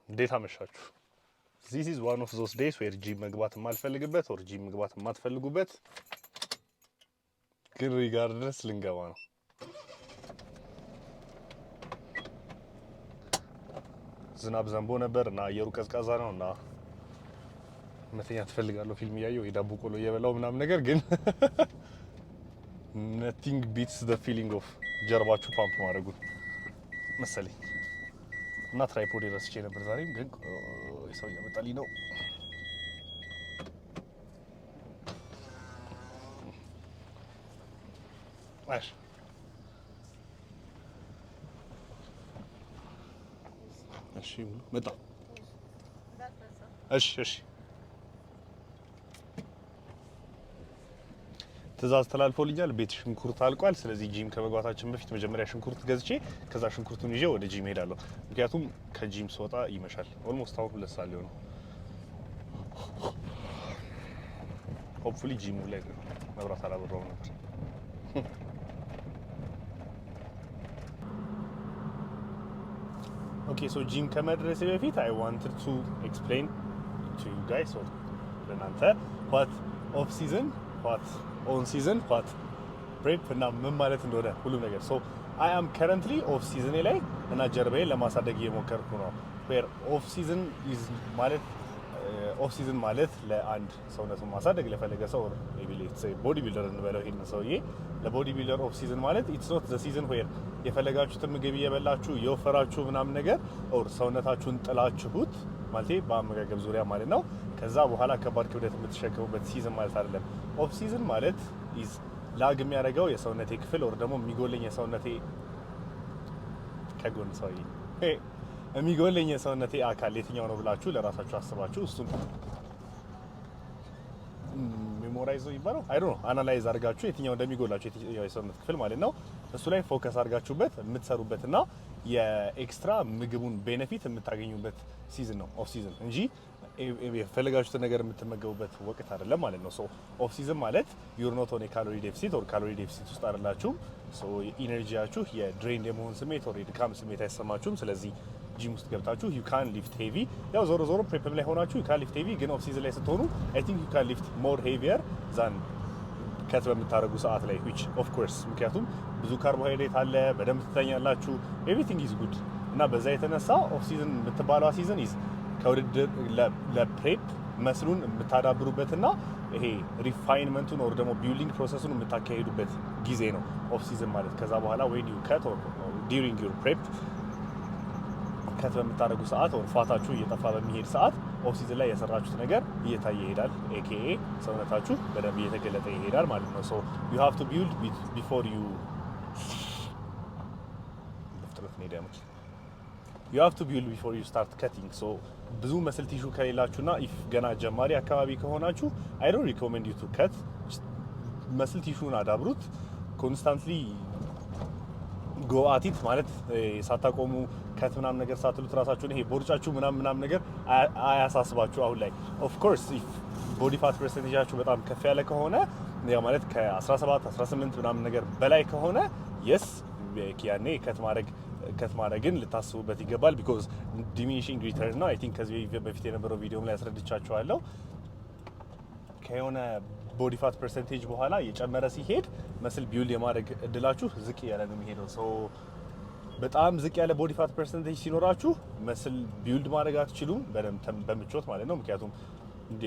እንዴት አመሻችሁ? This is one of those days where ጂም መግባት የማልፈልግበት or ጂም መግባት የማትፈልጉበት ግን ሪጋርድለስ ልንገባ ነው። ዝናብ ዘንቦ ነበር እና አየሩ ቀዝቃዛ ነው እና መተኛት እፈልጋለሁ። ፊልም እያየሁ የዳቦ ቆሎ እየበላሁ ምናምን ነገር ግን nothing beats the feeling of ጀርባችሁ ፓምፕ ማድረጉን መሰለኝ እና ትራይፖድ ረስቼ ነበር ዛሬም ግን ሰው እያመጣልኝ ነው። ማሽ እሺ መጣ። እሺ ትእዛዝ ተላልፎልኛል። ቤት ሽንኩርት አልቋል። ስለዚህ ጂም ከመግባታችን በፊት መጀመሪያ ሽንኩርት ገዝቼ ከዛ ሽንኩርቱን ይዤ ወደ ጂም ሄዳለሁ። ምክንያቱም ከጂም ስወጣ ይመሻል። ኦልሞስት አሁን 2 ሰዓት ሊሆን ነው። ሆፕፉሊ ጂሙ ላይ መብራት አላበራውም ነበር። ኦኬ ሶ ጂም ከመድረሴ በፊት I wanted to explain to you guys or ለናንተ what off season what on season what prep እና ምን ማለት እንደሆነ ሁሉ ነገር so I am currently off season ላይ እና ጀርባዬን ለማሳደግ እየሞከርኩ ነው where off season is ማለት ኦፍ ሲዝን ማለት ለአንድ ሰውነቱን ማሳደግ ለፈለገ ሰው ሜቢ ሌትስ ሴይ ቦዲ ቢልደር እንበለው ይሄን ሰውዬ ለቦዲ ቢልደር ኦፍ ሲዝን ማለት ኢትስ ኖት ዘ ሲዝን ዌር የፈለጋችሁትን ምግብ እየበላችሁ እየወፈራችሁ ምናምን ነገር ኦር ሰውነታችሁን ጥላችሁት ማለት በአመጋገብ ዙሪያ ማለት ነው። ከዛ በኋላ ከባድ ክብደት የምትሸከሙበት ሲዝን ማለት አይደለም። ኦፍ ሲዝን ማለት ኢዝ ላግ የሚያደርገው የሰውነቴ ክፍል ኦር ደግሞ የሚጎለኝ የሰውነቴ ከጎን ሰውዬ የሚጎለኝ የሰውነቴ አካል የትኛው ነው ብላችሁ ለራሳችሁ አስባችሁ እሱን ሜሞራይዝ ይባላል አይ ዶንት ኖ አናላይዝ አድርጋችሁ የትኛው እንደሚጎላችሁ የትኛው የሰውነት ክፍል ማለት ነው እሱ ላይ ፎከስ አድርጋችሁበት የምትሰሩበትና የኤክስትራ ምግቡን ቤኔፊት የምታገኙበት ሲዝን ነው ኦፍ ሲዝን እንጂ የፈለጋችሁትን ነገር የምትመገቡበት ወቅት አይደለም ማለት ነው። ሶ ኦፍ ሲዝን ማለት ዩር ኖት ኦን ካሎሪ ዴፊሲት ኦር ካሎሪ ዴፊሲት ውስጥ አይደላችሁም። ሶ ኢነርጂያችሁ የድሬን የመሆን ስሜት ኦር የድካም ስሜት አይሰማችሁም። ስለዚህ ጂም ውስጥ ገብታችሁ ዩ ካን ሊፍት ሄቪ ያው ዞሮ ፕሬፕ ላይ ሆናችሁ ዩ ካን ሊፍት ሄቪ ግን ኦፍ ሲዝን ላይ ስትሆኑ አይ ቲንክ ዩ ካን ሊፍት ሞር ሄቪየር ዛን ከት በምታደርጉ ሰዓት ላይ which of course ምክንያቱም ብዙ ካርቦሃይድሬት አለ፣ በደንብ ትተኛላችሁ፣ ኤቭሪቲንግ ኢዝ ጉድ እና በዛ የተነሳ ኦፍ ሲዝን የምትባለው ሲዝን ኢዝ ከውድድር ለፕሬፕ መስሉን የምታዳብሩበትና ይሄ ሪፋይንመንቱን ወር ደግሞ ቢልዲንግ ፕሮሰሱን የምታካሄዱበት ጊዜ ነው ኦፍ ሲዝን ማለት። ከዛ በኋላ when you cut or during your prep ከት በምታደርጉ ሰዓት ወር ፋታችሁ እየጠፋ በሚሄድ ሰዓት ኦፍ ሲዝን ላይ የሰራችሁት ነገር እየታየ ይሄዳል። ኤኬኤ ሰውነታችሁ በደንብ እየተገለጠ ይሄዳል ማለት ነው። ሶ you have to build before you you have to build before you start cutting. so ብዙ መስል ቲሹ ከሌላችሁና if ገና ጀማሪ አካባቢ ከሆናችሁ I don't recommend you to cut መስል ቲሹን አዳብሩት ኮንስታንትሊ go at it ማለት ሳታቆሙ ከት ምናምን ነገር ሳትሉት ራሳችሁን ይሄ ቦርጫችሁ ምናምን ነገር አያሳስባችሁ አሁን ላይ of course if body fat percentageአችሁ በጣም ከፍ ያለ ከሆነ ያ ማለት ከ17 18 ምናምን ነገር በላይ ከሆነ yes ያኔ ከት ማድረግን ልታስቡበት ይገባል because diminishing return ነው። I think ከዚህ በፊት የነበረው ቪዲዮም ላይ አስረድቻችኋለሁ። ከሆነ ቦዲ ፋት ፐርሰንቴጅ በኋላ የጨመረ ሲሄድ መስል ቢውልድ የማድረግ እድላችሁ ዝቅ ያለ ነው የሚሄደው። ሶ በጣም ዝቅ ያለ ቦዲ ፋት ፐርሰንቴጅ ሲኖራችሁ መስል ቢውልድ ማድረግ አትችሉም በምቾት ማለት ነው። ምክንያቱም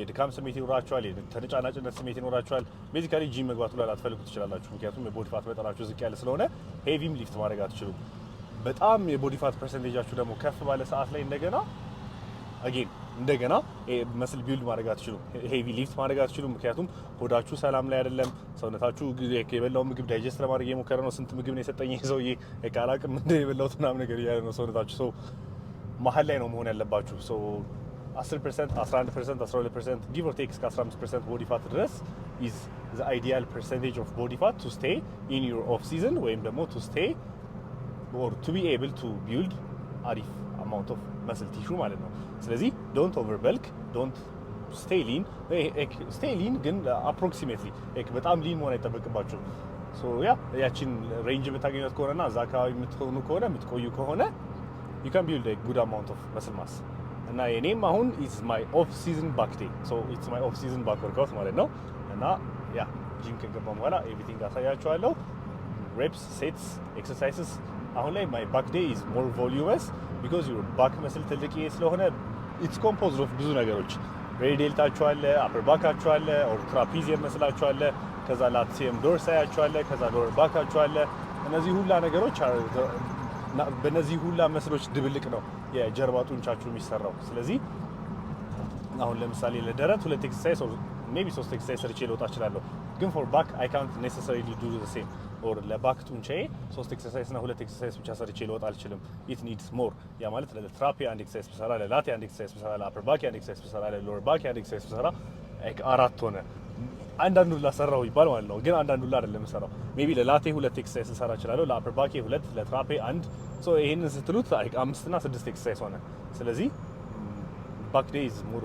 ድካም ስሜት ይኖራችኋል፣ ተነጫናጭነት ስሜት ይኖራችኋል። ቤዚካሊ ጂም መግባቱ ላይ ላትፈልጉ ትችላላችሁ። ምክንያቱም የቦዲ ፋት መጠናችሁ ዝቅ ያለ ስለሆነ ሄቪም ሊፍት ማድረግ አትችሉም። በጣም የቦዲ ፋት ፐርሰንቴጃችሁ ደግሞ ከፍ ባለ ሰዓት ላይ እንደገና መስል ቢልድ ማድረግ አትችሉም፣ ሄቪ ሊፍት ማድረግ አትችሉም። ምክንያቱም ሆዳችሁ ሰላም ላይ አይደለም፣ ሰውነታችሁ የበላው ምግብ ዳይጀስት ለማድረግ የሞከረ ነው። ስንት ምግብ ነው የሰጠኝ ሰውዬ አላውቅም እንደ የበላሁት ምናምን ነገር እያለ ነው ሰውነታችሁ። ሶ መሀል ላይ ነው መሆን ያለባችሁ። ሶ 10%፣ 11%፣ 12% ጊቭ ኦር ቴክ እስከ 15% ቦዲ ፋት ድረስ ኢዝ ዘ አይዲያል ፐርሰንቴጅ ኦፍ ቦዲ ፋት ቱ ስቴይ ኢን ዩር ኦፍ ሲዝን ወይም ደግሞ ቱ ስቴይ ኦር ቱ ቢ ኤብል ቱ ቢልድ አሪፍ አማውንት ኦፍ መስል ቲሹ ማለት ነው። ስለዚህ ዶንት ኦቨርበልክ ዶንት ስቴይ ሊን ግን አፕሮክሲሜትሊ በጣም ሊን መሆን አይጠበቅባችሁም። ሶ ያቺን ሬንጅ የምታገኙት ከሆነና እዛ አካባቢ የምትሆኑ ከሆነ የምትቆዩ ከሆነ you can build a good amount of muscle mass እና የኔም አሁን ኢዝ ማይ ኦፍ ሲዝን ባክ ዴይ ሶ ኢትስ ማይ ኦፍ ሲዝን ባክ ወርክአውት ማለት ነው። እና ያ ጂም ከገባን በኋላ ኤቭሪቲንግ አሳያችኋለሁ። ሬፕስ፣ ሴትስ፣ ኤክሰርሳይዝስ። አሁን ላይ ማይ ባክ ዴይ ኢዝ ሞር ቮሊዩመስ ቢኮዝ ዩር ባክ መስል ትልቅ ስለሆነ ኢትስ ኮምፖዝድ ኦፍ ብዙ ነገሮች። ሬዲ ዴልታችሁ አለ፣ አፐር ባካችሁ አለ፣ ኦር ትራፒዚየም መስላችሁ አለ፣ ከዛ ላትሲየም ዶርሳያችሁ አለ፣ ከዛ ሎወር ባካችሁ አለ። እነዚህ ሁላ ነገሮች በእነዚህ ሁላ መስሎች ድብልቅ ነው የጀርባ ጡንቻችሁ የሚሰራው። ስለዚህ አሁን ለምሳሌ ለደረት 2 ኤክሰርሳይዝ ኦር ሜቢ 3 ኤክሰርሳይዝ ሰርቼ ልወጣ እችላለሁ። ግን ፎር ባክ አይ ካንት ኔሰሰሪሊ ዱ ዘ ሴም ኦር ለባክ ጡንቻዬ 3 ኤክሰርሳይዝ እና 2 ኤክሰርሳይዝ ብቻ ሰርቼ ልወጣ አልችልም። ኢት ኒድስ ሞር። ያ ማለት ለትራፒ አንድ ኤክሰርሳይዝ ብሰራ፣ ለላቴ አንድ ኤክሰርሳይዝ ብሰራ፣ ለአፐር ባክ አንድ ኤክሰርሳይዝ ብሰራ፣ ለሎወር ባክ አንድ ኤክሰርሳይዝ ብሰራ 4 ሆነ። አንዳንዱ ላሰራው ይባል ማለት ነው። ግን አንዳንዱ አይደለም የምሰራው። ሜቢ ለላቴ 2 ኤክሰርሳይዝ ልሰራ እችላለሁ፣ ለአፐር ባኬ 2፣ ለትራፔ 1። ሶ ይሄንን ስትሉት 5 እና 6 ኤክሰርሳይዝ ሆነ። ስለዚህ ባክ ዴይ ኢዝ ሞር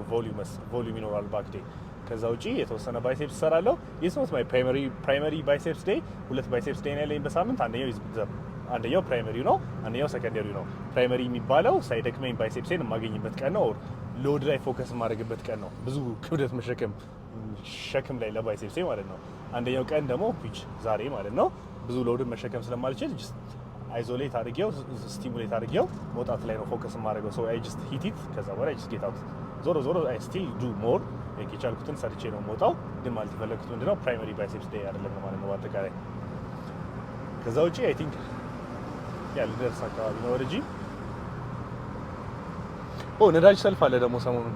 ቮሊዩም ይኖራል ባክ ዴይ። ከዛ ውጪ የተወሰነ ባይሴፕስ እሰራለሁ። ኢትስ ኖት ማይ ፕራይመሪ ባይሴፕስ ዴይ። 2 ባይሴፕስ ዴይ ነው ያለኝ በሳምንት። አንደኛው ፕራይመሪው ነው፣ አንደኛው ሰከንደሪው ነው። ፕራይመሪ የሚባለው ሳይደክመኝ ባይሴፕሴን የማገኝበት ቀን ነው። ሎድ ላይ ፎከስ የማደርግበት ቀን ነው። ብዙ ክብደት ሸክም ላይ ለባይሴፕሴ ማለት ነው። አንደኛው ቀን ደግሞ ፒች ዛሬ ማለት ነው። ብዙ ሎድን መሸከም ስለማልችል አይዞሌት አድርጌው ስቲሙሌት አድርጌው መውጣት ላይ ነው ፎከስ የማደርገው። ሶ አይ ጀስት ሂት ኢት ከዛ በኋላ አይ ጀስት ጌት አውት። ዞሮ አይ ስቲል ዱ ሞር የቻልኩትን ሰርቼ ነው የምወጣው። ግን ማለት የፈለግኩት ምንድነው ፕራይመሪ ባይሴፕስ ዴይ አይደለም ማለት ነው በአጠቃላይ። ከዛ ውጪ አይ ቲንክ ያ ልደርስ አካባቢ ነው ወደ ጂም። ነዳጅ ሰልፍ አለ ደግሞ ሰሞኑን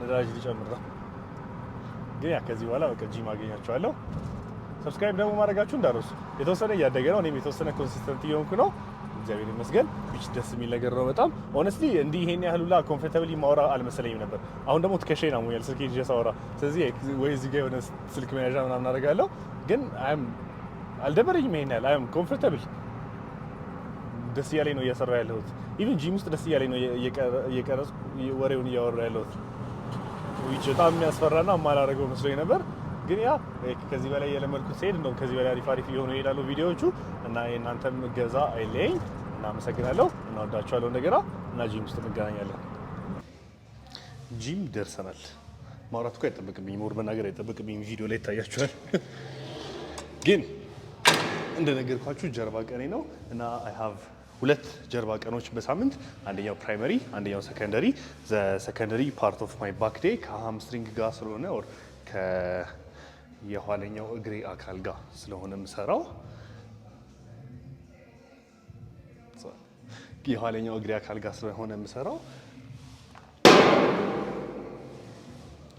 ነዳጅ ሊጨምር ነው። ግን ያ ከዚህ በኋላ በቃ ጂም አገኛቸዋለሁ። ሰብስክራይብ ደግሞ ማድረጋችሁ እንዳረሱ። የተወሰነ እያደገ ነው፣ እኔም የተወሰነ ኮንሲስተንት እየሆንኩ ነው። እግዚአብሔር ይመስገን። ቢች ደስ የሚል ነገር ነው በጣም ሆነስትሊ። እንዲህ ይሄን ያህል ሁላ ኮምፎርታብሊ ማውራ አልመሰለኝም ነበር። አሁን ደግሞ ትከሻዬ ነው ሙያል ስልክ ይዤ ሳወራ። ስለዚህ ወይ እዚህ ጋር የሆነ ስልክ መያዣ ምናምን አደርጋለሁ። ግን አልደበረኝም ይሄን ያህል አይም ኮምፎርታብል። ደስ እያለኝ ነው እየሰራ ያለሁት። ኢቭን ጂም ውስጥ ደስ እያለኝ ነው እየቀረጽኩ ወሬውን እያወራ ያለሁት። ዊች በጣም የሚያስፈራና የማላደርገው መስሎኝ ነበር። ግን ያ ከዚህ በላይ የለመድኩት ሲሄድ እንደውም ከዚህ በላይ አሪፍ እየሆኑ ይሄዳሉ ቪዲዮዎቹ። እና የእናንተም እገዛ አይለየኝ። እናመሰግናለሁ። እናወዳችኋለሁ እንደገና እና ጂም ውስጥ እንገናኛለን። ጂም ደርሰናል። ማውራት እኮ አይጠበቅብኝም፣ ሞር መናገር አይጠበቅብኝም። ቪዲዮ ላይ ይታያችኋል። ግን እንደነገርኳችሁ ጀርባ ቀኔ ነው እና አይ ሃቭ 2 ጀርባ ቀኖች በሳምንት። አንደኛው ፕራይመሪ፣ አንደኛው ሰከንደሪ። ዘ ሰከንደሪ ፓርት ኦፍ ማይ ባክ ዴይ ከሃምስትሪንግ ጋር ስለሆነ ኦር የኋለኛው እግሬ አካል ጋር ስለሆነ የምሰራው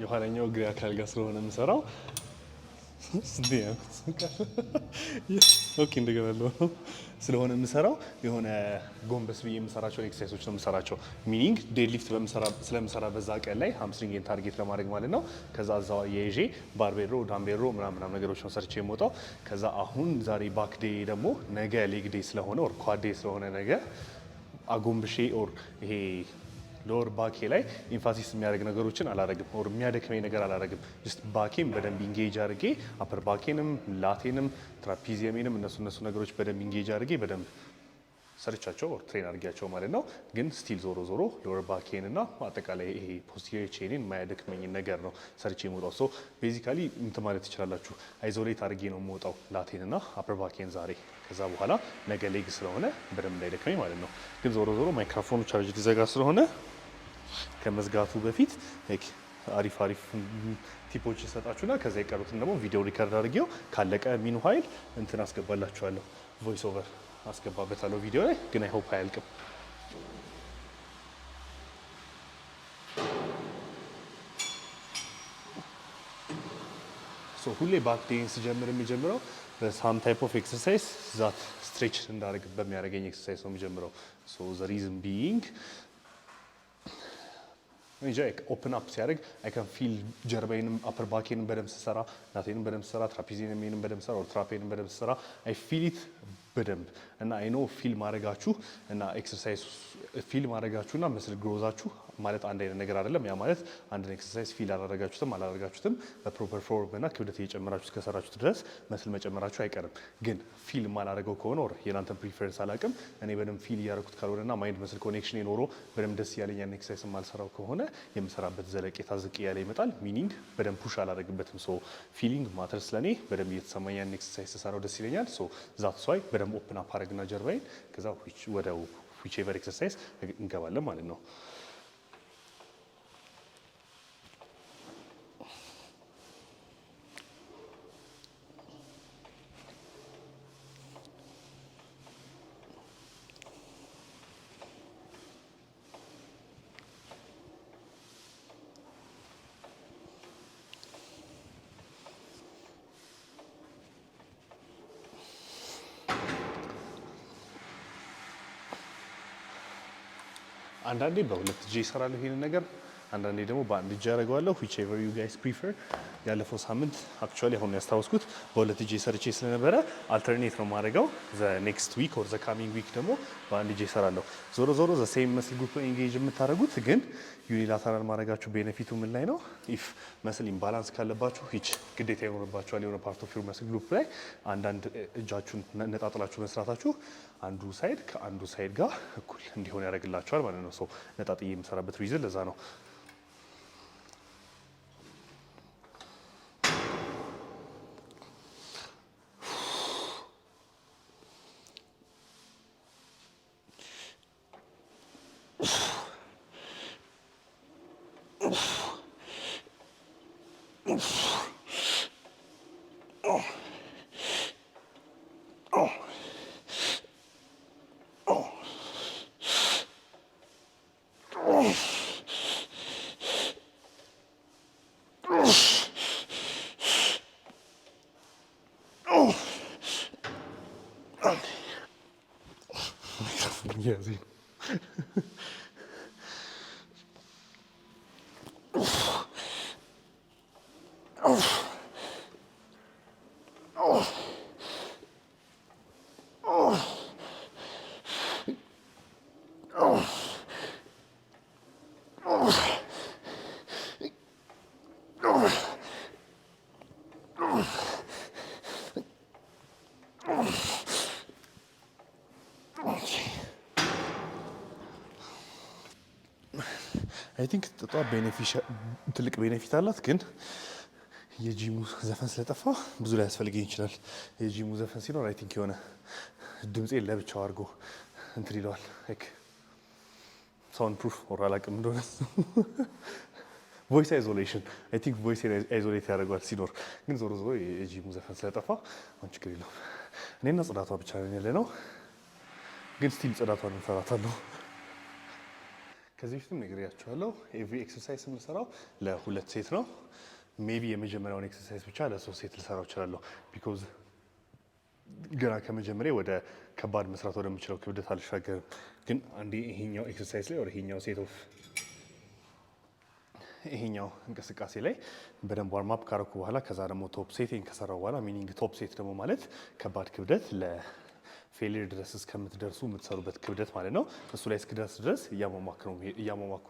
የኋለኛው እግሬ አካል ጋር ስለሆነ የምሰራው ስለሆነ የምሰራው የሆነ ጎንበስ ብዬ የምሰራቸው ኤክሰርሳይሶች ነው የምሰራቸው። ሚኒንግ ዴድሊፍት ስለምሰራ በዛ ቀን ላይ ሃምስትሪንግን ታርጌት ለማድረግ ማለት ነው። ከዛ እዛው የይዤ ባርቤል ሮ ዳምቤል ሮ ምናምን ነገሮች ነው ሰርቼ የምወጣው። ከዛ አሁን ዛሬ ባክ ዴይ ደግሞ ነገ ሌግ ዴይ ስለሆነ ኦር ኳድ ዴይ ስለሆነ ነገ አጎንብሼ ኦር ይሄ ሎወር ባኬ ላይ ኢንፋሲስ የሚያደርግ ነገሮችን አላረግም፣ ኦር የሚያደክመኝ ነገር አላረግም። ጀስት ባኬም በደንብ ኢንጌጅ አድርጌ አፐር ባኬንም ላቴንም ትራፒዚየሜንም እነሱ ነገሮች በደንብ ኢንጌጅ አድርጌ በደንብ ሰርቻቸው ኦር ትሬን አድርጌያቸው ማለት ነው። ግን ስቲል ዞሮ ሎወር ባኬን እና አጠቃላይ ይሄ ፖስቴሪየር ቼኔን የማያደክመኝን ነገር ነው ሰርቼ የምወጣው። ሶ ቤዚካሊ እንትን ማለት ትችላላችሁ፣ አይዞሌት አድርጌ ነው የምወጣው ላቴን እና አፐር ባኬን ዛሬ። ከዛ በኋላ ነገ ሌግ ስለሆነ በደንብ እንዳይደክመኝ ማለት ነው። ግን ዞሮ ማይክሮፎኑ ቻርጅ ሊዘጋ ስለሆነ ከመዝጋቱ በፊት አሪፍ ቲፖች ይሰጣችሁና ከዛ የቀሩትን ደግሞ ቪዲዮ ሪከርድ አድርጌው ካለቀ ሚኑ ኃይል እንትን አስገባላችኋለሁ። ቮይስ ኦቨር አስገባበታለሁ ቪዲዮ ላይ። ግን አይ ሆፕ አያልቅም። ሁሌ ባክ ዴይን ስጀምር የሚጀምረው በሳም ታይፕ ኦፍ ኤክሰርሳይዝ ዛት ስትሬች እንዳደርግ በሚያደርገኝ ኤክሰርሳይዝ ነው የሚጀምረው። ዘ ሪዝን ቢይንግ ኦፕን አፕ ሲያደርግ አይ ካን ፊል ጀርባዬንም አፐር ባኬንም በደንብ ስሰራ፣ ላቴንም በደንብ ስሰራ፣ ትራፒዚየንም በደንብ ስሰራ፣ ኦር ትራፔንም በደንብ ስሰራ አይ ፊል ኢት በደንብ እና አይኖ ፊል ማድረጋችሁ እና ኤክሰርሳይዝ ፊል ማድረጋችሁና መስል ግሮዛችሁ ማለት አንድ አይነት ነገር አይደለም። ያ ማለት አንድን ኤክሰርሳይዝ ፊል አላደረጋችሁትም በፕሮፐር ፎርም እና ክብደት እየጨመራችሁ እስከሰራችሁት ድረስ መስል መጨመራችሁ አይቀርም። ግን ፊል ማላደረገው ከሆነ ወር የናንተን ፕሪፈረንስ አላውቅም። እኔ በደንብ ፊል እያደረኩት ካልሆነና ማይንድ መስል ኮኔክሽን የኖሮ በደንብ ደስ ያለኝ ያን ኤክሰርሳይዝ ማልሰራው ከሆነ የምሰራበት ዘለቄታ ዝቅ እያለ ይመጣል። ሚኒንግ በደንብ ፑሽ አላደረግበትም። ሶ ፊሊንግ ማተር ስለኔ በደንብ እየተሰማኝ ያን ኤክሰርሳይዝ ስሰራው ደስ ይለኛል። ሶ ዛት ስዋይ በደንብ ኦፕን አፕ አደረግና ጀርባዬን ከዛ ወደ ዊቼቨር ኤክሰርሳይዝ እንገባለን ማለት ነው። አንዳንዴ በሁለት እጄ እሰራለሁ ይሄንን ነገር፣ አንዳንዴ ደግሞ በአንድ እጄ አደርገዋለሁ። whichever you guys prefer። ያለፈው ሳምንት አክቹዋሊ አሁን ያስታወስኩት በሁለት እጄ ሰርቼ ስለነበረ አልተርኔት ነው የማደርገው። ዘ ኔክስት ዊክ ኦር ዘ ካሚንግ ዊክ ደግሞ በአንድ እጄ እሰራለሁ። ዞሮ ዞሮ ዘ ሴም መስል ግሩፕ ኢንጌጅ የምታደርጉት ግን ዩኒላተራል ማድረጋችሁ ቤኔፊቱ ምን ላይ ነው? ኢፍ መስል ኢምባላንስ ካለባችሁ ሂች ግዴታ ይኖርባችኋል የሆነ ፓርት ኦፍ ዩር መስል ግሩፕ ላይ አንዳንድ እጃችሁን ነጣጥላችሁ መስራታችሁ አንዱ ሳይድ ከአንዱ ሳይድ ጋር እኩል እንዲሆን ያደርግላችኋል ማለት ነው። ሶ ነጣጥዬ የምሰራበት ሪዝን ለዛ ነው። Yeah, አይ ቲንክ ጥጧ ትልቅ ቤኔፊት አላት፣ ግን የጂሙ ዘፈን ስለጠፋ ብዙ ላይ ያስፈልገኝ ይችላል። የጂሙ ዘፈን ሲኖር አይ ቲንክ የሆነ ድምፄን ለብቻው አድርጎ እንትን ይለዋል። ላይክ ሳውንድ ፕሩፍ ኦር አላውቅም እንደሆነ ቮይስ አይዞሌሽን አይ ቲንክ ቮይስ አይዞሌት ያደርገዋል ሲኖር። ግን ዞሮ ዞሮ የጂሙ ዘፈን ስለጠፋ አሁን ችግር የለውም። እኔና ጽዳቷ ብቻ ነን ያለ ነው፣ ግን ስቲል ጽዳቷን እንፈራታለሁ። ከዚህ በፊትም ነግሬያችኋለሁ። ኤቭሪ ኤክሰርሳይዝ የምንሰራው ለሁለት ሴት ነው። ሜቢ የመጀመሪያውን ኤክሰርሳይዝ ብቻ ለሶስት ሴት ልሰራው እችላለሁ። ቢኮዝ ገና ከመጀመሪያ ወደ ከባድ መስራት ወደምችለው ክብደት አልሻገርም። ግን አንዴ ይሄኛው ኤክሰርሳይዝ ላይ ወደ ይሄኛው እንቅስቃሴ ላይ በደንብ ዋርም አፕ ካረኩ በኋላ ከዛ ደግሞ ቶፕ ሴቴን ከሰራው በኋላ ሚኒንግ ቶፕ ሴት ደግሞ ማለት ከባድ ክብደት ፌሊር ድረስ እስከምትደርሱ የምትሰሩበት ክብደት ማለት ነው። እሱ ላይ እስክደርስ ድረስ እያሟሟኩ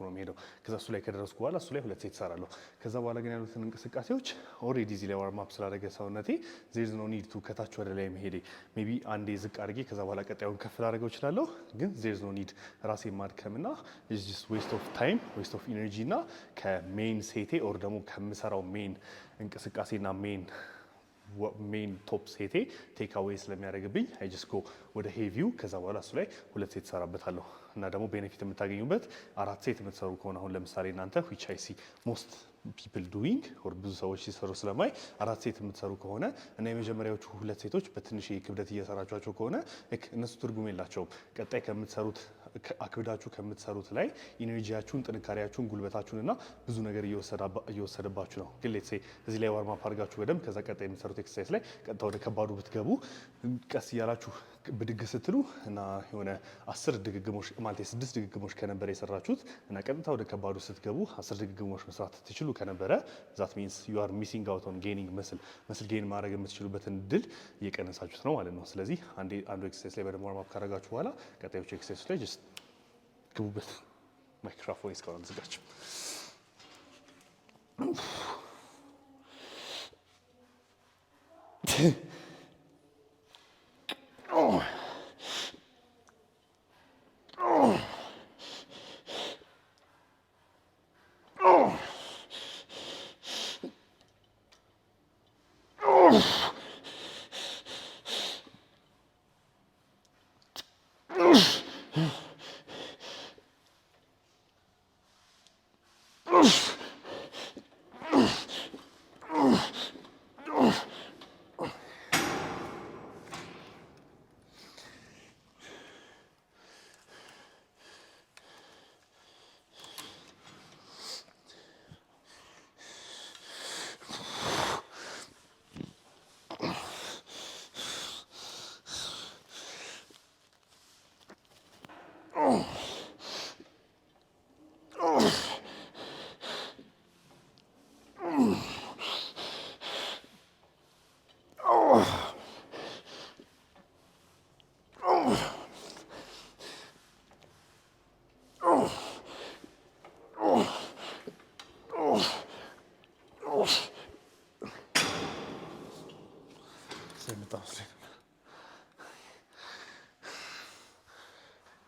ነው የሚሄደው። ከዛ እሱ ላይ ከደረስኩ በኋላ እሱ ላይ ሁለት ሴት እሰራለሁ። ከዛ በኋላ ግን ያሉትን እንቅስቃሴዎች ኦልሬዲ እዚህ ላይ ዋርም አፕ ስላደረገ ሰውነቴ ዜር ኢዝ ኖ ኒድ ቱ ከታች ወደ ላይ መሄዴ። ሜቢ አንዴ ዝቅ አድርጌ ከዛ በኋላ ቀጣዩን ከፍ ላደርገው እችላለሁ። ግን ዜር ኢዝ ኖ ኒድ ራሴ ማድከምና ዌስት ኦፍ ታይም ዌስት ኦፍ ኢነርጂ እና ከሜን ሴቴ ኦር ደግሞ ከምሰራው ሜን እንቅስቃሴና ሜን ቶፕ ሴቴ ቴክ አዌይ ስለሚያደርግብኝ አይ ጀስት ጎ ወደ ሄቪው። ከዛ በኋላ እሱ ላይ ሁለት ሴት እሰራበታለሁ። እና ደግሞ ቤኔፊት የምታገኙበት አራት ሴት የምትሰሩ ከሆነ አሁን ለምሳሌ እናንተ ዊች አይ ሲ ሞስት ፒፕል ዱዊንግ ኦር ብዙ ሰዎች ሲሰሩ ስለማይ አራት ሴት የምትሰሩ ከሆነ እና የመጀመሪያዎቹ ሁለት ሴቶች በትንሽ ክብደት እየሰራቿቸው ከሆነ እነሱ ትርጉም የላቸውም። ቀጣይ ከምትሰሩት አክብዳችሁ ከምትሰሩት ላይ ኢነርጂያችሁን፣ ጥንካሬያችሁን፣ ጉልበታችሁንና ብዙ ነገር እየወሰደባችሁ ነው። ግን ሌትስ ሴይ እዚህ ላይ ዋርም አፕ አድርጋችሁ በደንብ ከዛ ቀጣይ የምትሰሩት ኤክሰርሳይዝ ላይ ቀጥታ ወደ ከባዱ ብትገቡ ቀስ እያላችሁ ብድግ ስትሉ እና የሆነ 10 ድግግሞሽ ማለት 6 ድግግሞሽ ከነበረ የሰራችሁት እና ቀጥታ ወደ ከባዱ ስትገቡ 10 ድግግሞሽ መስራት ትችሉ ከነበረ ዛት ሚንስ ዩ አር ሚሲንግ አውት ኦን ጌኒንግ መስል ጌን ማድረግ የምትችሉበትን እድል እየቀነሳችሁት ነው ማለት ነው። ስለዚህ አንዱ ኤክሰርሳይዝ ላይ በደንብ ዋርም አፕ ካደረጋችሁ በኋላ ቀጣዮቹ ኤክሰርሳይዝ ላይ ጀስት ግቡበት። ማይክሮፎን እስካሁን አልዘጋችም።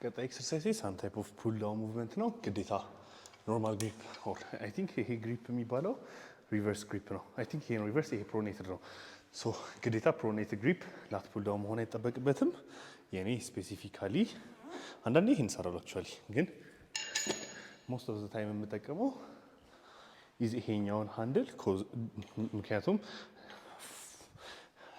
ቀጣይ ኤክሰርሳይዝ ሳም ታይፕ ኦፍ ፑል ዳውን ሙቭመንት ነው። ግዴታ ኖርማል ግሪፕ ኦር አይ ቲንክ ይሄ ግሪፕ የሚባለው ሪቨርስ ግሪፕ ነው። አይ ቲንክ ይሄ ሪቨርስ፣ ይሄ ፕሮኔትድ ነው። ሶ ግዴታ ፕሮኔትድ ግሪፕ ላት ፑል ዳውን መሆን አይጠበቅበትም። የኔ ስፔሲፊካሊ አንዳንዴ ይሄን ሰራላችኋል፣ ግን ሞስት ኦፍ ዘ ታይም የምጠቀመው ኢዝ ይሄኛውን ሃንድል ምክንያቱም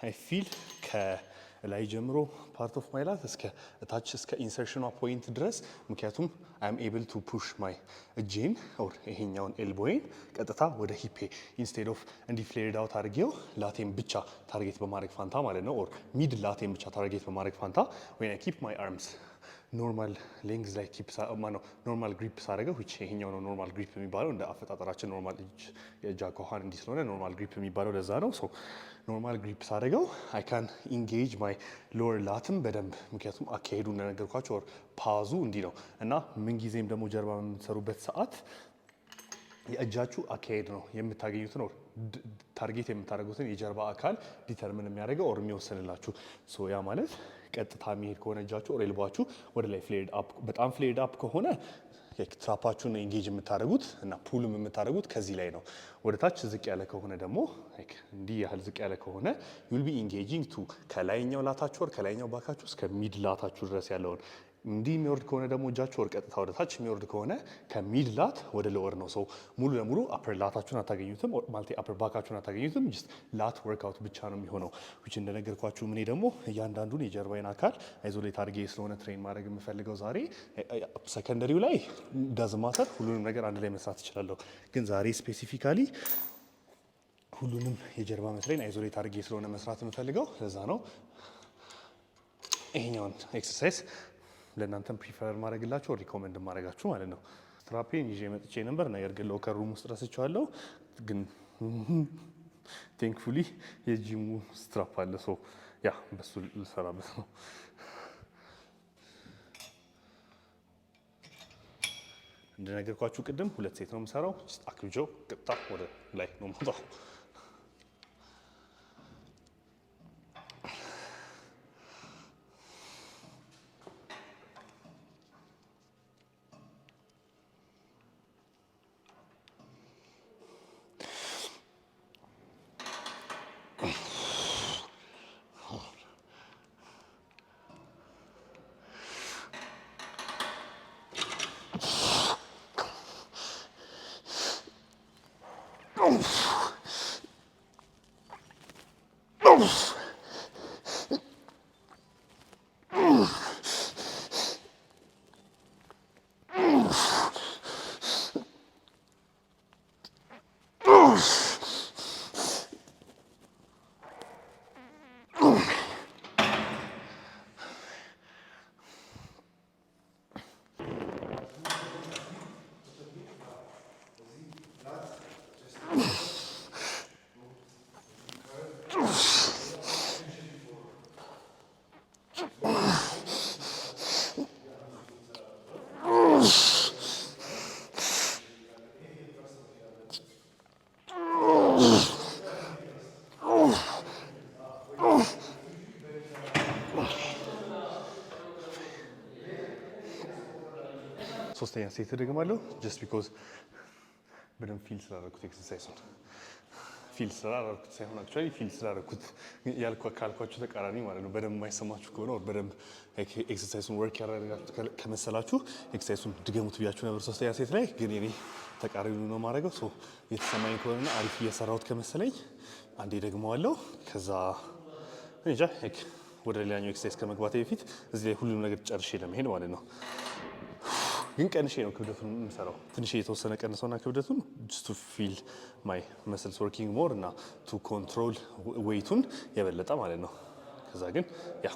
አይ ፊል ከላይ ጀምሮ ፓርት ኦፍ ማይ ላት እስከ ታች እስከ ኢንሰርሽኗ ፖይንት ድረስ ምክንያቱም አይ አም ኤብል ቱ ፑሽ ማይ እጄን ኦር ይሄኛውን ኤልቦዬን ቀጥታ ወደ ሂፔ ኢንስቴድ ኦፍ እንዲ ፍሌርድ አውት አድርጌው ላቴን ብቻ ታርጌት በማድረግ ፋንታ ማለት ነው ኦር ሚድ ላቴን ብቻ ታርጌት በማድረግ ፋንታ ዌን አይ ኪፕ ማይ አርምስ ኖርማል ሌንግዝ ላይ ኪፕ ማነው ኖርማል ግሪፕ ሳደርገው which ይሄኛው ነው ኖርማል ግሪፕ የሚባለው እንደ አፈጣጠራችን ኖርማል የእጅ አኳኋን እንዲህ ስለሆነ ኖርማል ግሪፕ የሚባለው ለዛ ነው። ሶ ኖርማል ግሪፕ ሳደርገው አይ ካን ኢንጌጅ ማይ ሎወር ላትም በደንብ ምክንያቱም አካሄዱ እንደነገርኳቸው ኦር ፓዙ እንዲህ ነው እና ምንጊዜም ደግሞ ጀርባ በምትሰሩበት ሰዓት የእጃችሁ አካሄድ ነው የምታገኙትን ኦር ታርጌት የምታደርጉትን የጀርባ አካል ዲተርምን የሚያደርገው ኦር የሚወስንላችሁ። ሶ ያ ማለት ቀጥታ የሚሄድ ከሆነ እጃችሁ ኦር ኤልባችሁ ወደ ላይ ፍሌርድ አፕ፣ በጣም ፍሌርድ አፕ ከሆነ ትራፓችሁን ኤንጌጅ የምታደርጉት እና ፑልም የምታደርጉት ከዚህ ላይ ነው። ወደ ታች ዝቅ ያለ ከሆነ ደግሞ እንዲህ ያህል ዝቅ ያለ ከሆነ ዩል ቢ ኢንጌጂንግ ቱ ከላይኛው ላታችሁ ወር ከላይኛው ባካችሁ እስከ ሚድ ላታችሁ ድረስ ያለውን። እንዲህ የሚወርድ ከሆነ ደግሞ እጃችሁ ወር ቀጥታ ወደ ታች የሚወርድ ከሆነ ከሚድ ላት ወደ ሎወር ነው። ሰው ሙሉ ለሙሉ አፐር ላታችሁን አታገኙትም ማለት አፐር ባካችሁን አታገኙትም። ጀስት ላት ወርክአውት ብቻ ነው የሚሆነው። which እንደነገርኳችሁ እኔ ደግሞ እያንዳንዱን የጀርባዬን አካል አይዞሌት አድርጌ ስለሆነ ትሬን ማድረግ የምፈልገው ዛሬ ሰከንደሪው ላይ ዳዝ ማተር ሁሉንም ነገር አንድ ላይ መስራት እችላለሁ። ግን ዛሬ ስፔሲፊካሊ ሁሉንም የጀርባ መስሬን አይዞሌት አድርጌ ስለሆነ መስራት የምፈልገው ለዛ ነው ይሄኛውን ኤክሰርሳይዝ ለእናንተም ፕሪፈር ማድረግላችሁ ሪኮመንድ ማድረጋችሁ ማለት ነው። ስትራፔን ይዤ መጥቼ ነበር፣ ነገር ግን ሎከር ሩም ውስጥ ረስቼዋለሁ። ግን ቴንክፉሊ የጂሙ ስትራፕ አለ። ሶ ያ በሱ ልሰራበት ነው። እንደነገርኳችሁ ቅድም 2 ሴት ነው የምሰራው። አክብጆ ቅጣ ወደ ላይ ነው የምወጣው። ሶስተኛ ሴት ደግማለሁ ጀስት ቢኮዝ በደንብ ፊል ስላደረኩት ኤክሰርሳይሱን ፊል ስላደረኩት ሳይሆን አክቹዋሊ ፊል ስላደረኩት ካልኳችሁ ተቃራኒ ማለት ነው። በደንብ የማይሰማችሁ ከሆነ በደንብ ኤክሰርሳይሱን ወርክ ያደረጋችሁ ከመሰላችሁ ኤክሰርሳይሱን ድገሙት ብያችሁ ነበር ሶስተኛ ሴት ላይ። ግን እኔ ተቃራኒ ነው የማደርገው። ሶ የተሰማኝ ከሆነና አሪፍ እየሰራሁት ከመሰለኝ አንዴ ደግመዋለሁ። ከዛ እንጃ ወደ ሌላኛው ኤክሰርሳይዝ ከመግባቴ በፊት እዚህ ላይ ሁሉም ነገር ጨርሼ ለመሄድ ማለት ነው። ግን ቀንሼ ነው ክብደቱን የምሰራው። ትንሽ የተወሰነ ቀንሰውና ክብደቱን just to feel my muscles working more እና to control weight-ቱን የበለጠ ማለት ነው። ከዛ ግን ያ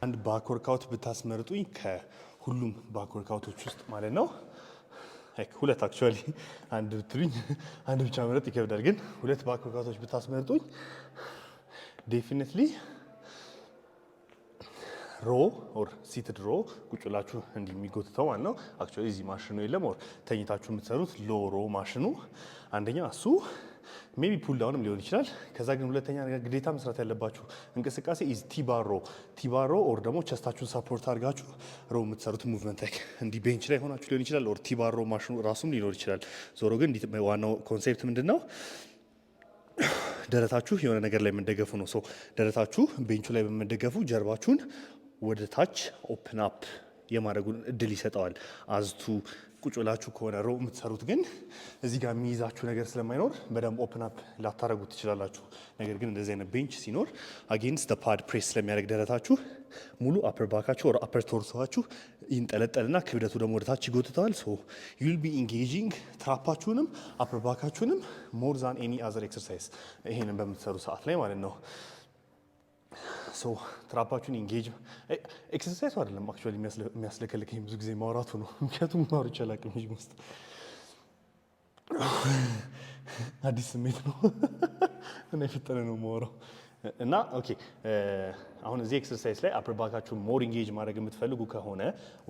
አንድ ባክ ወርክአውት ብታስመርጡኝ ከሁሉም ባክ ወርክአውቶች ውስጥ ማለት ነው ሁለት አክቹዋሊ አንድ ብትሉኝ አንድ ብቻ መረጥ ይከብዳል። ግን ሁለት ባክ ወርክአውቶች ብታስመርጡኝ ዴፊኒትሊ ሮ ኦር ሲትድ ሮ ቁጭ ብላችሁ እንዲህ የሚጎትተው ማለት ነው። አክቹዋሊ እዚህ ማሽኑ የለም። ኦር ተኝታችሁ የምትሰሩት ሎ ሮ ማሽኑ አንደኛ እሱ ሜቢ ፑል ዳውንም ሊሆን ይችላል። ከዛ ግን ሁለተኛ ነገር ግዴታ መስራት ያለባችሁ እንቅስቃሴ ኢዝ ቲባሮ ኦር ደግሞ ቸስታችሁን ሳፖርት አድርጋችሁ ሮ የምትሰሩት ሙቭመንት ላይ እንዲህ ቤንች ላይ ሆናችሁ ሊሆን ይችላል። ኦር ቲባሮ ማሽኑ ራሱም ሊኖር ይችላል። ዞሮ ግን ዋናው ኮንሴፕት ምንድን ነው? ደረታችሁ የሆነ ነገር ላይ መደገፉ ነው። ሶ ደረታችሁ ቤንቹ ላይ በመደገፉ ጀርባችሁን ወደ ታች ኦፕን አፕ የማድረጉን እድል ይሰጠዋል። አዝቱ ቁጭ ብላችሁ ከሆነ ሮ የምትሰሩት ግን እዚህ ጋር የሚይዛችሁ ነገር ስለማይኖር በደንብ ኦፕን አፕ ላታረጉት ትችላላችሁ። ነገር ግን እንደዚህ አይነት ቤንች ሲኖር አጌንስት ፓድ ፕሬስ ስለሚያደርግ ደረታችሁ ሙሉ አፐር ባካችሁ ወር አፐር ቶርሳችሁ ይንጠለጠልና ክብደቱ ደግሞ ወደ ታች ይጎትተዋል። ሶ ዩል ቢ ኢንጌጂንግ ትራፓችሁንም አፐር ባካችሁንም ሞር ዛን ኤኒ አዘር ኤክሰርሳይዝ ይሄንን በምትሰሩ ሰዓት ላይ ማለት ነው። ሶ ትራፓችሁን ኢንጌጅ ኤክሰርሳይሱ አይደለም አክቹዋሊ የሚያስለከልከኝ ብዙ ጊዜ ማውራቱ ነው። ምክንያቱም ማውራት አላውቅም ውስጥ አዲስ ስሜት ነው እና የፈጠነ ነው የማወራው እና ኦኬ። አሁን እዚህ ኤክሰርሳይዝ ላይ አፐር ባካችሁን ሞር ኢንጌጅ ማድረግ የምትፈልጉ ከሆነ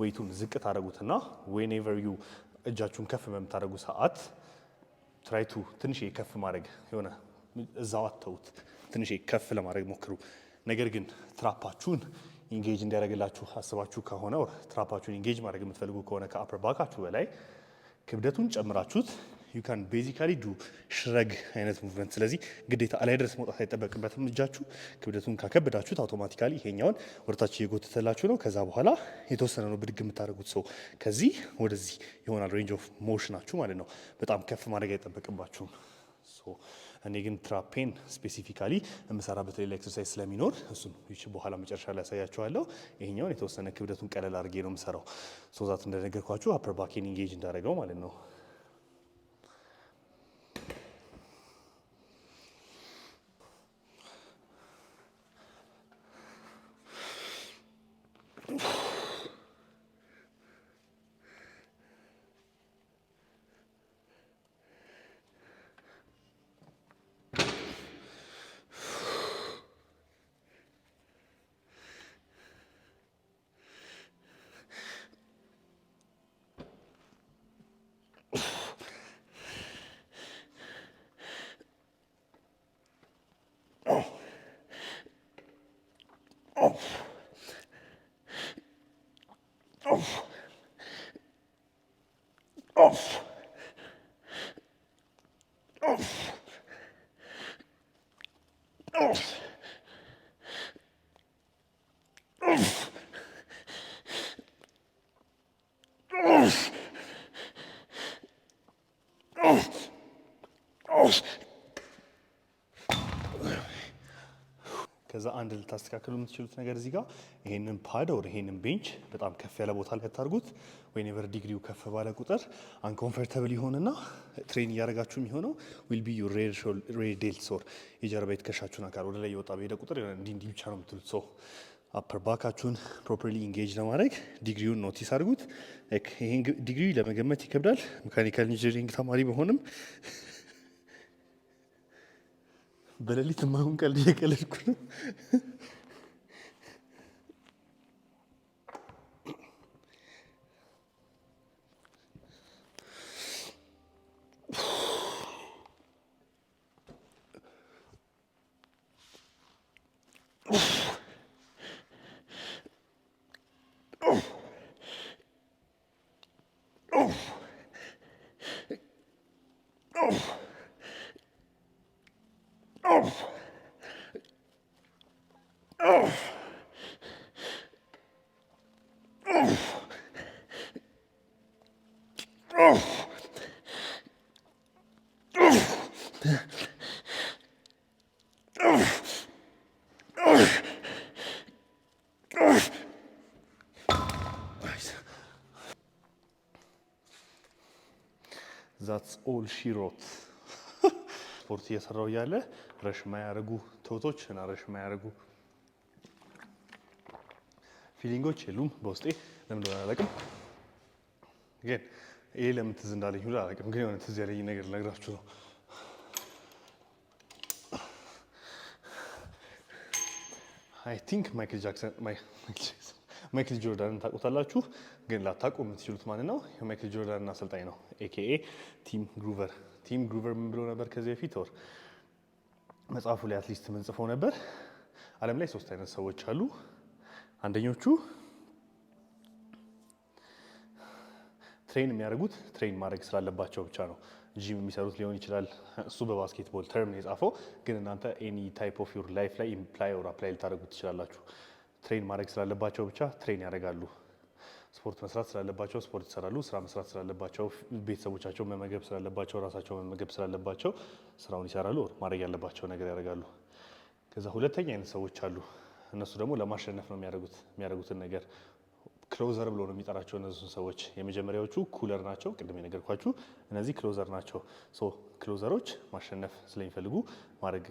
ዌይቱን ዝቅ ታደርጉትና ዌኔቨር ዩ እጃችሁን ከፍ በምታደርጉ ሰዓት ትራይቱ ትንሽ ከፍ ማድረግ የሆነ እዛው አተውት ትንሽ ከፍ ለማድረግ ሞክሩ። ነገር ግን ትራፓችሁን ኢንጌጅ እንዲያደርግላችሁ አስባችሁ ከሆነ ትራፓችሁን ኢንጌጅ ማድረግ የምትፈልጉ ከሆነ ከአፐር ባካችሁ በላይ ክብደቱን ጨምራችሁት ዩ ካን ቤዚካሊ ዱ ሽረግ አይነት ሙቭመንት። ስለዚህ ግዴታ አላይ ድረስ መውጣት አይጠበቅበትም እጃችሁ። ክብደቱን ካከበዳችሁት አውቶማቲካሊ ይሄኛውን ወደታች እየጎተተላችሁ ነው። ከዛ በኋላ የተወሰነ ነው ብድግ የምታደርጉት። ሰው ከዚህ ወደዚህ ይሆናል ሬንጅ ኦፍ ሞሽናችሁ ማለት ነው። በጣም ከፍ ማድረግ አይጠበቅባችሁም። እኔ ግን ትራፔን ስፔሲፊካሊ የምሰራበት ሌላ ኤክሰርሳይዝ ስለሚኖር እሱን በኋላ መጨረሻ ላይ ያሳያችኋለሁ። ይሄኛውን የተወሰነ ክብደቱን ቀለል አድርጌ ነው የምሰራው። ሶዛት እንደነገርኳችሁ አፐር ባኬን ኢንጌጅ እንዳደረገው ማለት ነው። አንድ ልታስተካክሉ የምትችሉት ነገር እዚህ ጋር ይሄንን ፓድ ወር ይሄንን ቤንች በጣም ከፍ ያለ ቦታ ላይ አታርጉት። ዌኔቨር ዲግሪው ከፍ ባለ ቁጥር አንኮምፎርታብል ይሆንና ትሬን እያደረጋችሁ የሚሆነው ዊል ቢ ዩር ሬር ዴልትስ ኦር የጀርባ የትከሻችሁን አካል ወደ ላይ የወጣ በሄደ ቁጥር እንዲህ እንዲህ ብቻ ነው የምትሉት። ሶ አፐር ባካችሁን ፕሮፐርሊ ኢንጌጅ ለማድረግ ዲግሪውን ኖቲስ አድርጉት። ይሄን ዲግሪ ለመገመት ይከብዳል። ሜካኒካል ኢንጂኒሪንግ ተማሪ በሆንም በሌሊት የማይሆን ቀልድ እየቀለድኩ ነው። ዛትስ ኦል ሺ ሮት። ስፖርት እየሰራው እያለ ረሽ የማያደርጉ ትውቶች እና ረሽ የማያደርጉ ፊሊንጎች የሉም በውስጤ። ለምን እንደሆነ አላውቅም፣ ግን ይሄ ለምን ትዝ እንዳለኝ ሁሉ አላውቅም። ግን የሆነ ትዝ ያለኝ ነገር ልነግራችሁ ነው። አይ ቲንክ ማይክል ጆርዳንን ታውቁታላችሁ፣ ግን ላታውቁ የምትችሉት ማን ነው? የማይክል ጆርዳን አሰልጣኝ ነው፣ ኤኬኤ ቲም ግሩቨር። ቲም ግሩቨር ምን ብሎ ነበር ከዚህ በፊት ወር መጽሐፉ ላይ አትሊስት ምን ጽፎ ነበር? ዓለም ላይ 3 አይነት ሰዎች አሉ። አንደኞቹ ትሬን የሚያደርጉት ትሬን ማድረግ ስላለባቸው ብቻ ነው። ጂም የሚሰሩት ሊሆን ይችላል። እሱ በባስኬትቦል ተርም ነው የጻፈው፣ ግን እናንተ ኤኒ ታይፕ ኦፍ ዩር ላይፍ ላይ ኢምፕላይ ኦር አፕላይ ልታደርጉት ትችላላችሁ። ትሬን ማድረግ ስላለባቸው ብቻ ትሬን ያደርጋሉ። ስፖርት መስራት ስላለባቸው ስፖርት ይሰራሉ። ስራ መስራት ስላለባቸው፣ ቤተሰቦቻቸው መመገብ ስላለባቸው፣ ራሳቸው መመገብ ስላለባቸው ስራውን ይሰራሉ። ማድረግ ያለባቸው ነገር ያደርጋሉ። ከዛ ሁለተኛ አይነት ሰዎች አሉ። እነሱ ደግሞ ለማሸነፍ ነው የሚያደርጉትን ነገር ክሎዘር ብሎ ነው የሚጠራቸው እነሱን ሰዎች። የመጀመሪያዎቹ ኩለር ናቸው፣ ቅድም የነገርኳችሁ። እነዚህ ክሎዘር ናቸው። ሶ ክሎዘሮች ማሸነፍ ስለሚፈልጉ ማድረግ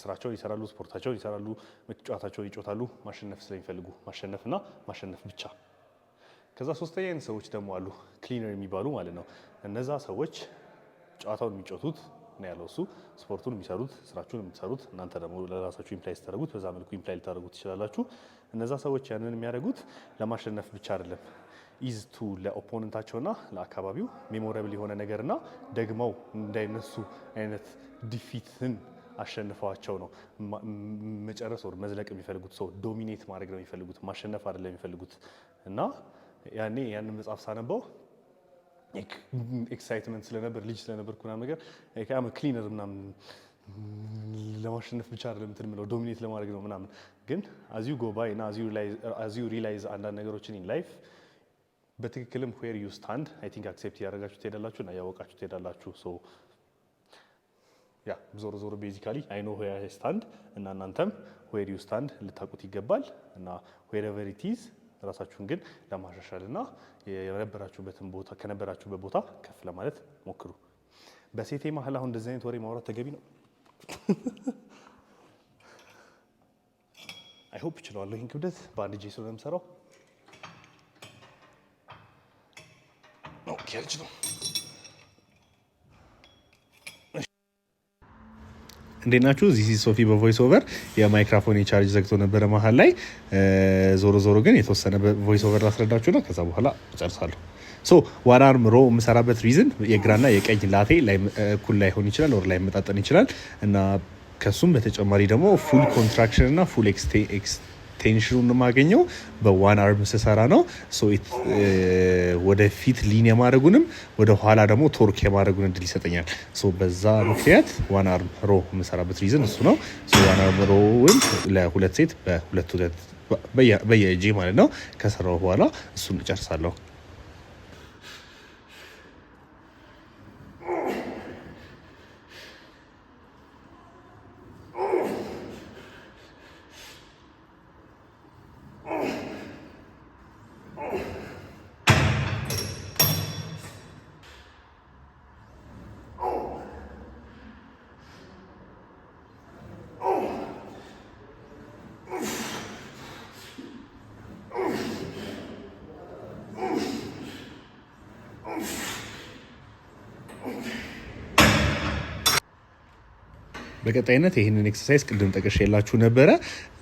ስራቸውን ይሰራሉ፣ ስፖርታቸውን ይሰራሉ፣ ጨዋታቸውን ይጮታሉ። ማሸነፍ ስለሚፈልጉ ማሸነፍና ማሸነፍ ብቻ። ከዛ ሶስተኛ አይነት ሰዎች ደግሞ አሉ፣ ክሊነር የሚባሉ ማለት ነው። እነዛ ሰዎች ጨዋታውን የሚጮቱት ነው ያለው እሱ፣ ስፖርቱን የሚሰሩት፣ ስራችሁን የምትሰሩት እናንተ ደግሞ ለራሳችሁ ኢምፕላይ ስታደርጉት በዛ መልኩ ኢምፕላይ ልታደርጉት ትችላላችሁ። እነዛ ሰዎች ያንን የሚያደርጉት ለማሸነፍ ብቻ አይደለም፣ ኢዝ ቱ ለኦፖነንታቸውና ለአካባቢው ሜሞራብል የሆነ ነገርና ደግመው እንዳይነሱ አይነት ዲፊትን አሸንፈዋቸው ነው መጨረስ ወር መዝለቅ የሚፈልጉት። ሰው ዶሚኔት ማድረግ ነው የሚፈልጉት፣ ማሸነፍ አይደለም የሚፈልጉት። እና ያኔ ያንን መጽሐፍ ሳነበው ኤክሳይትመንት ስለነበር ልጅ ስለነበርኩ ምናምን ነገር ካም ክሊነር ምናምን ለማሸነፍ ብቻ አይደለም እንትን የምለው ዶሚኔት ለማድረግ ነው ምናምን። ግን አዝ ዩ ጎ ባይ እና አዝ ዩ ሪላይዝ አንዳንድ ነገሮችን ኢን ላይፍ በትክክልም ዌር ዩ ስታንድ አይ ቲንክ አክሴፕት እያደረጋችሁ ትሄዳላችሁ እና እያወቃችሁ ትሄዳላችሁ። ሶ ያ ዞሮ ዞሮ ቤዚካሊ አይ ኖ ዌር አይ ስታንድ እና እናንተም ዌር ዩ ስታንድ ልታውቁት ይገባል። እና ዌሬቨር ኢት ኢዝ ራሳችሁን ግን ለማሻሻል እና የነበራችሁበትን ቦታ ከነበራችሁበት ቦታ ከፍ ለማለት ሞክሩ። በሴቴ መሀል አሁን እንደዚህ አይነት ወሬ ማውራት ተገቢ ነው? አይ ሆፕ እችላለሁ። ይህን ክብደት በአንድ እጄ ስለሆነ የምሰራው ኦኬ አልችልም። እንዴት ናችሁ? ዚስ ኢዝ ሶፊ በቮይስ ኦቨር። የማይክሮፎን ቻርጅ ዘግቶ ነበረ መሀል ላይ። ዞሮ ዞሮ ግን የተወሰነ በቮይስ ኦቨር ላስረዳችሁ ነው፣ ከዛ በኋላ እጨርሳለሁ። ሶ ዋን አርም ሮ የምሰራበት ሪዝን የግራና የቀኝ ላቴ እኩል ላይሆን ይችላል፣ ወር ላይ መጣጠን ይችላል እና ከሱም በተጨማሪ ደግሞ ፉል ኮንትራክሽን እና ፉል ኤክስቴንሽኑን የማገኘው በዋን አርም ስሰራ ነው። ሶ ወደፊት ሊን የማድረጉንም ወደ ኋላ ደግሞ ቶርክ የማድረጉን እድል ይሰጠኛል። ሶ በዛ ምክንያት ዋን አርም ሮ የምሰራበት ሪዝን እሱ ነው። ሶ ዋን አርም ሮውን ለሁለት ሴት በሁለት በየእጄ ማለት ነው ከሰራው በኋላ እሱን እጨርሳለሁ። በቀጣይነት ይህንን ኤክሰርሳይዝ ቅድም ጠቅሼላችሁ ነበረ